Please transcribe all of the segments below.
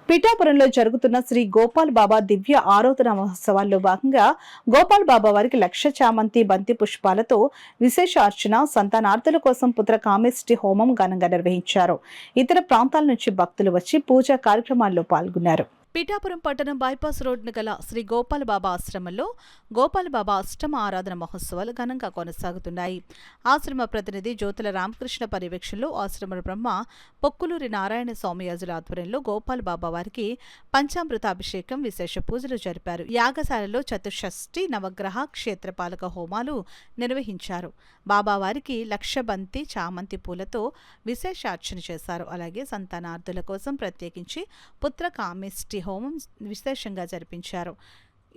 పిఠాపురంలో జరుగుతున్న శ్రీ గోపాల్ బాబా దివ్య ఆరాధన మహోత్సవాల్లో భాగంగా గోపాల్ బాబా వారికి లక్ష చామంతి బంతి పుష్పాలతో విశేష అర్చన, సంతానార్థుల కోసం పుత్ర కామేష్టి హోమం ఘనంగా నిర్వహించారు. ఇతర ప్రాంతాల నుంచి భక్తులు వచ్చి పూజా కార్యక్రమాల్లో పాల్గొన్నారు. పిఠాపురం పట్టణం బైపాస్ రోడ్డును గల శ్రీ గోపాల్ బాబా ఆశ్రమంలో గోపాల్ బాబా అష్టమ ఆరాధన మహోత్సవాలు ఘనంగా కొనసాగుతున్నాయి. ఆశ్రమ ప్రతినిధి జ్యోతుల రామకృష్ణ పర్యవేక్షణలో ఆశ్రమ బ్రహ్మ పొక్కులూరి నారాయణ స్వామియాజుల ఆధ్వర్యంలో గోపాల్ బాబా వారికి పంచామృతాభిషేకం, విశేష పూజలు జరిపారు. యాగశాలలో చతుషష్ఠి నవగ్రహ క్షేత్రపాలక హోమాలు నిర్వహించారు. బాబావారికి లక్ష బంతి చామంతి పూలతో విశేష అర్చన చేశారు. అలాగే సంతానార్థుల కోసం ప్రత్యేకించి పుత్ర కామేష్టి హోమం విశేషంగా జరిపించారు.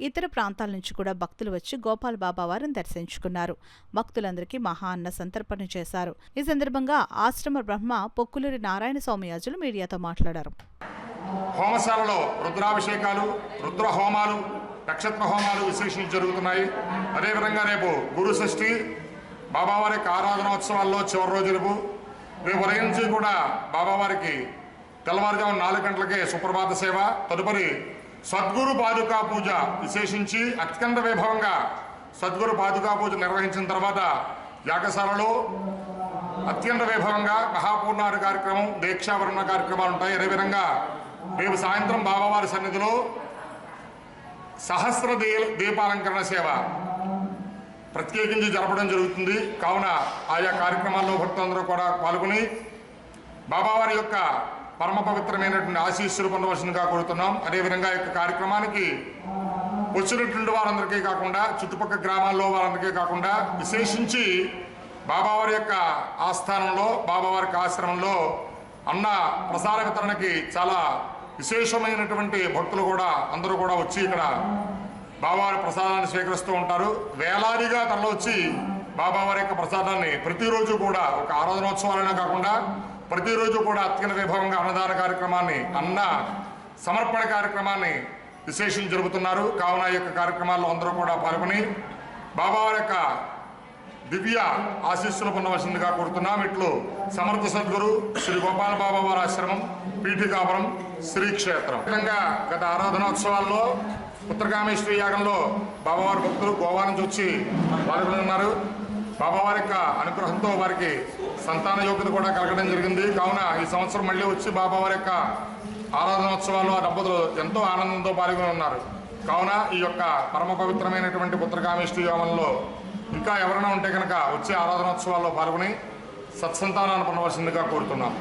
ఇతర ప్రాంతాల నుంచి కూడా భక్తులు వచ్చి గోపాల్ బాబా వారిని దర్శించుకున్నారు. భక్తులందరికీ మహా అన్న సంతర్పణ చేశారు. ఈ సందర్భంగా ఆశ్రమ బ్రహ్మ పొక్కులూరి నారాయణ స్వామియాజులు మీడియాతో మాట్లాడారు. హోమశాలలో రుద్రాభిషేకాలు, రుద్ర హోమాలు, నక్షత్ర హోమాలు విశేషించి జరుగుతున్నాయి. అదేవిధంగా రేపు గురు షష్ఠి బాబావారి యొక్క ఆరాధనోత్సవాల్లో చివరి రోజు రేపు ఉదయం నుంచి కూడా బాబావారికి తెల్లవారుజాము 4 గంటలకే సుప్రభాత సేవ, తదుపరి సద్గురు పాదుకా పూజ విశేషించి అత్యంత వైభవంగా సద్గురు పాదుకా పూజ నిర్వహించిన తర్వాత యాగశాలలో అత్యంత వైభవంగా మహాపూర్ణాది కార్యక్రమం, దీక్షావరణ కార్యక్రమాలు ఉంటాయి. అదేవిధంగా రేపు సాయంత్రం బాబావారి సన్నిధిలో సహస్ర దీపాలంకరణ సేవ ప్రత్యేకించి జరపడం జరుగుతుంది. కావున ఆయా కార్యక్రమాల్లో భక్తులందరూ కూడా పాల్గొని బాబావారి యొక్క పరమ పవిత్రమైనటువంటి ఆశీస్సులు పొందవలసిందిగా కోరుతున్నాం. అదేవిధంగా ఈ యొక్క కార్యక్రమానికి వచ్చినటువంటి వారందరికీ కాకుండా చుట్టుపక్కల గ్రామాల్లో వారందరికీ కాకుండా విశేషించి బాబావారి యొక్క ఆస్థానంలో, బాబావారికి ఆశ్రమంలో అన్న ప్రసార వితరణకి చాలా విశేషమైనటువంటి భక్తులు కూడా అందరూ కూడా వచ్చి ఇక్కడ బాబావారి ప్రసాదాన్ని స్వీకరిస్తూ ఉంటారు. వేలాదిగా తరలివచ్చి బాబావారి యొక్క ప్రసాదాన్ని ప్రతిరోజు కూడా ఒక ఆరాధనోత్సవాలైనా కాకుండా ప్రతిరోజు కూడా అత్యంత వైభవంగా అన్నదాన కార్యక్రమాన్ని, అన్న సమర్పణ కార్యక్రమాన్ని విశేషించి జరుపుతున్నారు. కావున ఈ యొక్క కార్యక్రమాల్లో అందరూ కూడా పాల్గొని బాబావారి యొక్క దివ్య ఆశీస్సులు పొందవలసిందిగా కోరుతున్నాం. ఇట్లు సమర్థ సద్గురు శ్రీ గోపాల్ బాబా వారి ఆశ్రమం, పీఠికాపురం శ్రీక్షేత్రం. విధంగా గత ఆరాధనోత్సవాల్లో పుత్రకామేశ్వరి యాగంలో బాబావారి భక్తులు గోవా నుంచి వచ్చి పాల్గొని ఉన్నారు. బాబావారి యొక్క అనుగ్రహంతో వారికి సంతాన యోగ్యత కూడా కలగడం జరిగింది. కావున ఈ సంవత్సరం మళ్ళీ వచ్చి బాబావారి యొక్క ఆరాధనోత్సవాల్లో ఆ దంపతులు ఎంతో ఆనందంతో పాల్గొని ఉన్నారు. కావున ఈ యొక్క పరమ పవిత్రమైనటువంటి పుత్రకామేష్టి యాగంలో ఇంకా ఎవరైనా ఉంటే కనుక వచ్చే ఆరాధనోత్సవాల్లో పాల్గొని సత్సంతానాన్ని పొందవలసిందిగా కోరుతున్నాం.